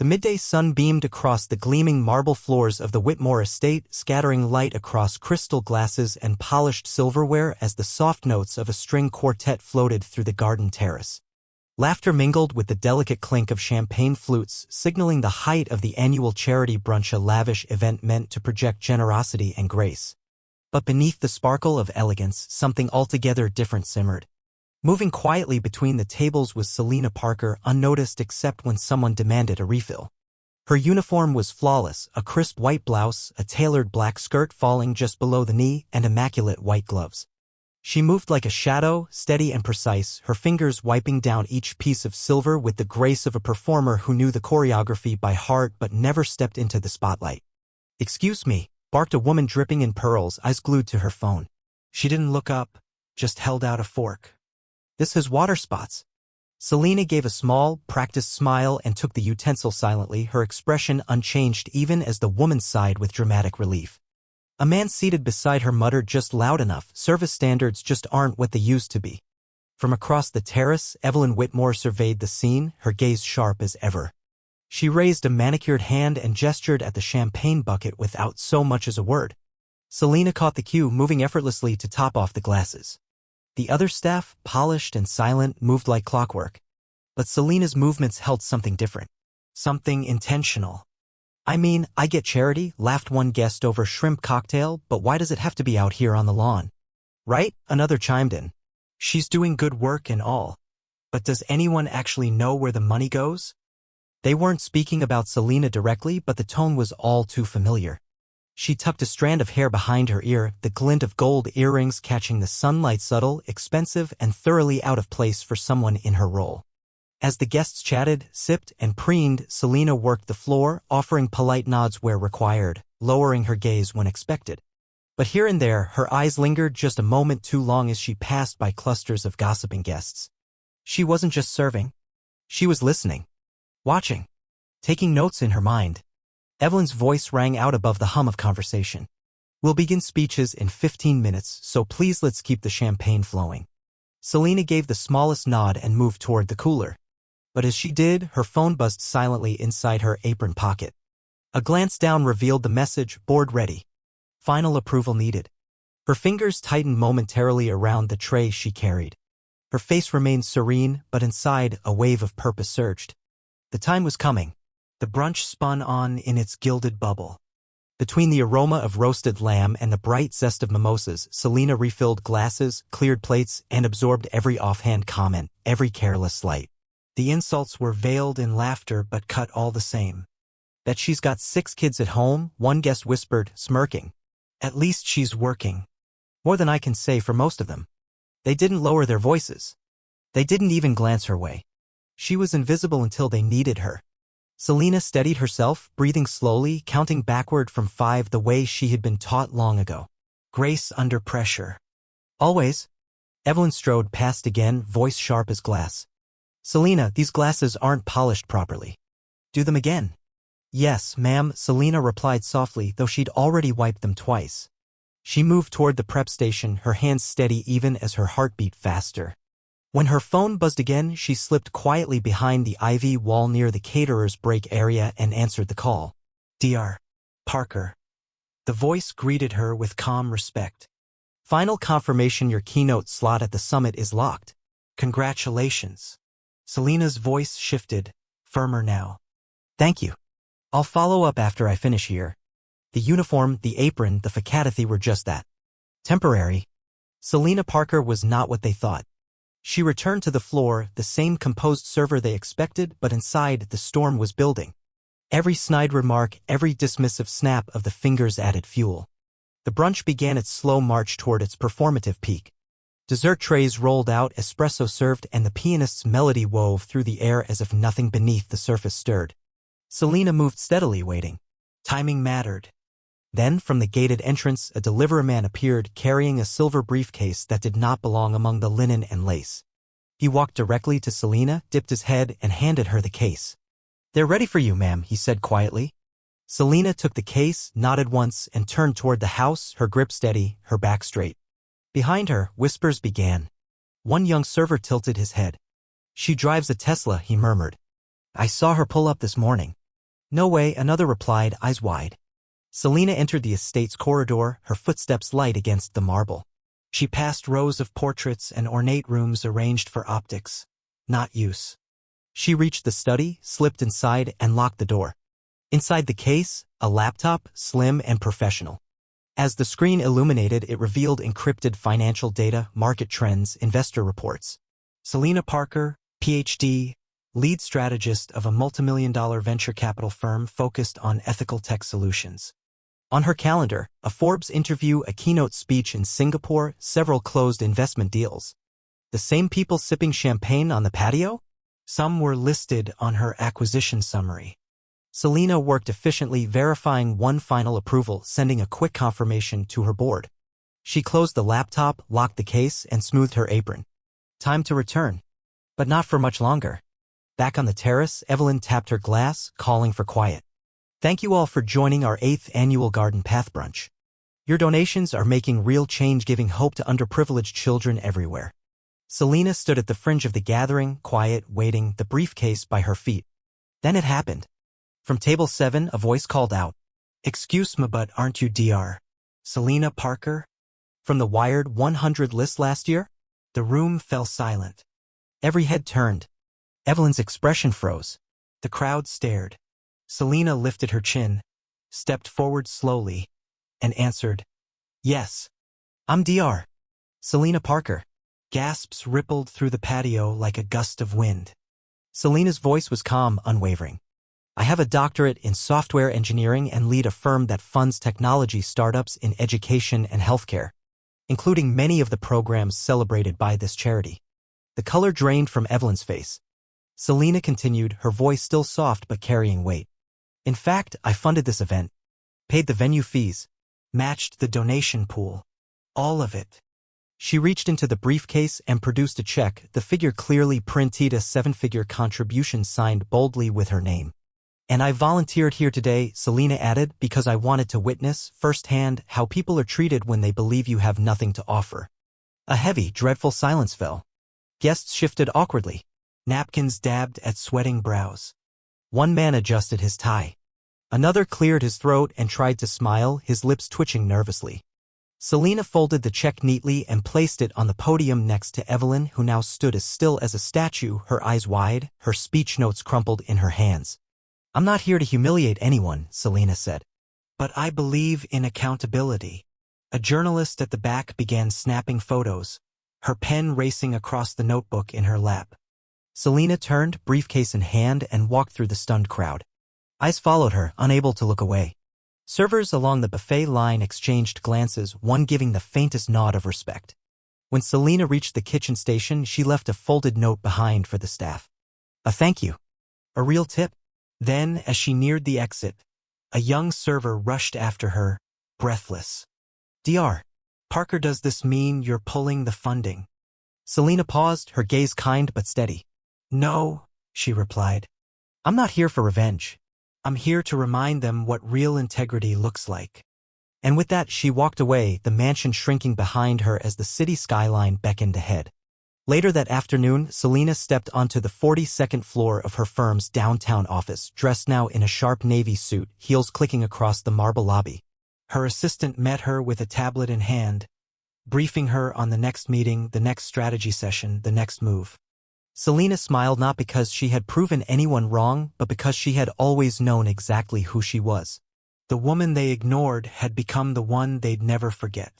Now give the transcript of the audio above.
The midday sun beamed across the gleaming marble floors of the Whitmore estate, scattering light across crystal glasses and polished silverware as the soft notes of a string quartet floated through the garden terrace. Laughter mingled with the delicate clink of champagne flutes, signaling the height of the annual charity brunch, a lavish event meant to project generosity and grace. But beneath the sparkle of elegance, something altogether different simmered. Moving quietly between the tables was Selina Parker, unnoticed except when someone demanded a refill. Her uniform was flawless, a crisp white blouse, a tailored black skirt falling just below the knee, and immaculate white gloves. She moved like a shadow, steady and precise, her fingers wiping down each piece of silver with the grace of a performer who knew the choreography by heart but never stepped into the spotlight. "Excuse me," barked a woman dripping in pearls, eyes glued to her phone. She didn't look up, just held out a fork. "This has water spots." Selina gave a small, practiced smile and took the utensil silently, her expression unchanged even as the woman sighed with dramatic relief. A man seated beside her muttered just loud enough, "Service standards just aren't what they used to be." From across the terrace, Evelyn Whitmore surveyed the scene, her gaze sharp as ever. She raised a manicured hand and gestured at the champagne bucket without so much as a word. Selina caught the cue, moving effortlessly to top off the glasses. The other staff, polished and silent, moved like clockwork. But Selina's movements held something different. Something intentional. "I mean, I get charity," laughed one guest over shrimp cocktail, "but why does it have to be out here on the lawn?" "Right?" another chimed in. "She's doing good work and all. But does anyone actually know where the money goes?" They weren't speaking about Selina directly, but the tone was all too familiar. She tucked a strand of hair behind her ear, the glint of gold earrings catching the sunlight, subtle, expensive, and thoroughly out of place for someone in her role. As the guests chatted, sipped, and preened, Selina worked the floor, offering polite nods where required, lowering her gaze when expected. But here and there, her eyes lingered just a moment too long as she passed by clusters of gossiping guests. She wasn't just serving. She was listening, watching, taking notes in her mind. Evelyn's voice rang out above the hum of conversation. "We'll begin speeches in 15 minutes, so please let's keep the champagne flowing." Selina gave the smallest nod and moved toward the cooler. But as she did, her phone buzzed silently inside her apron pocket. A glance down revealed the message, "Board ready. Final approval needed." Her fingers tightened momentarily around the tray she carried. Her face remained serene, but inside, a wave of purpose surged. The time was coming. The brunch spun on in its gilded bubble. Between the aroma of roasted lamb and the bright zest of mimosas, Selina refilled glasses, cleared plates, and absorbed every offhand comment, every careless slight. The insults were veiled in laughter but cut all the same. "Bet she's got 6 kids at home," one guest whispered, smirking. "At least she's working. More than I can say for most of them." They didn't lower their voices. They didn't even glance her way. She was invisible until they needed her. Selina steadied herself, breathing slowly, counting backward from 5 the way she had been taught long ago. Grace under pressure. "Always." Evelyn strode past again, voice sharp as glass. "Selina, these glasses aren't polished properly." "Do them again." "Yes, ma'am," Selina replied softly, though she'd already wiped them twice. She moved toward the prep station, her hands steady even as her heart beat faster. When her phone buzzed again, she slipped quietly behind the ivy wall near the caterer's break area and answered the call. "Dr. Parker." The voice greeted her with calm respect. "Final confirmation, your keynote slot at the summit is locked. Congratulations." Selina's voice shifted, firmer now. "Thank you. I'll follow up after I finish here." The uniform, the apron, the facadity were just that. Temporary. Selina Parker was not what they thought. She returned to the floor, the same composed server they expected, but inside, the storm was building. Every snide remark, every dismissive snap of the fingers added fuel. The brunch began its slow march toward its performative peak. Dessert trays rolled out, espresso served, and the pianist's melody wove through the air as if nothing beneath the surface stirred. Selina moved steadily, waiting. Timing mattered. Then, from the gated entrance, a delivery man appeared, carrying a silver briefcase that did not belong among the linen and lace. He walked directly to Selina, dipped his head, and handed her the case. "They're ready for you, ma'am," he said quietly. Selina took the case, nodded once, and turned toward the house, her grip steady, her back straight. Behind her, whispers began. One young server tilted his head. "She drives a Tesla," he murmured. "I saw her pull up this morning." No way, another replied, eyes wide. Selina entered the estate's corridor, her footsteps light against the marble. She passed rows of portraits and ornate rooms arranged for optics, not use. She reached the study, slipped inside, and locked the door. Inside the case, a laptop, slim and professional. As the screen illuminated, it revealed encrypted financial data, market trends, investor reports. Selina Parker, Ph.D., lead strategist of a multimillion-dollar venture capital firm focused on ethical tech solutions. On her calendar, a Forbes interview, a keynote speech in Singapore, several closed investment deals. The same people sipping champagne on the patio? Some were listed on her acquisition summary. Selina worked efficiently, verifying one final approval, sending a quick confirmation to her board. She closed the laptop, locked the case, and smoothed her apron. Time to return. But not for much longer. Back on the terrace, Evelyn tapped her glass, calling for quiet. Thank you all for joining our 8th annual Garden Path Brunch. Your donations are making real change, giving hope to underprivileged children everywhere. Selina stood at the fringe of the gathering, quiet, waiting, the briefcase by her feet. Then it happened. From table 7, a voice called out, "Excuse me, but aren't you Dr. Selina Parker? From the Wired 100 list last year?" The room fell silent. Every head turned. Evelyn's expression froze. The crowd stared. Selina lifted her chin, stepped forward slowly, and answered, "Yes, I'm Dr. Selina Parker." Gasps rippled through the patio like a gust of wind. Selina's voice was calm, unwavering. "I have a doctorate in software engineering and lead a firm that funds technology startups in education and healthcare, including many of the programs celebrated by this charity." The color drained from Evelyn's face. Selina continued, her voice still soft but carrying weight. "In fact, I funded this event, paid the venue fees, matched the donation pool. All of it." She reached into the briefcase and produced a check, the figure clearly printed, a 7-figure contribution signed boldly with her name. "And I volunteered here today," Selina added, "because I wanted to witness firsthand how people are treated when they believe you have nothing to offer." A heavy, dreadful silence fell. Guests shifted awkwardly. Napkins dabbed at sweating brows. One man adjusted his tie. Another cleared his throat and tried to smile, his lips twitching nervously. Selina folded the check neatly and placed it on the podium next to Evelyn, who now stood as still as a statue, her eyes wide, her speech notes crumpled in her hands. "I'm not here to humiliate anyone," Selina said. "But I believe in accountability." A journalist at the back began snapping photos, her pen racing across the notebook in her lap. Selina turned, briefcase in hand, and walked through the stunned crowd. Eyes followed her, unable to look away. Servers along the buffet line exchanged glances, one giving the faintest nod of respect. When Selina reached the kitchen station, she left a folded note behind for the staff. A thank you. A real tip. Then, as she neared the exit, a young server rushed after her, breathless. "Dr. Parker, does this mean you're pulling the funding?" Selina paused, her gaze kind but steady. "No," she replied. "I'm not here for revenge. I'm here to remind them what real integrity looks like." And with that, she walked away, the mansion shrinking behind her as the city skyline beckoned ahead. Later that afternoon, Selina stepped onto the 42nd floor of her firm's downtown office, dressed now in a sharp navy suit, heels clicking across the marble lobby. Her assistant met her with a tablet in hand, briefing her on the next meeting, the next strategy session, the next move. Selina smiled, not because she had proven anyone wrong, but because she had always known exactly who she was. The woman they ignored had become the one they'd never forget.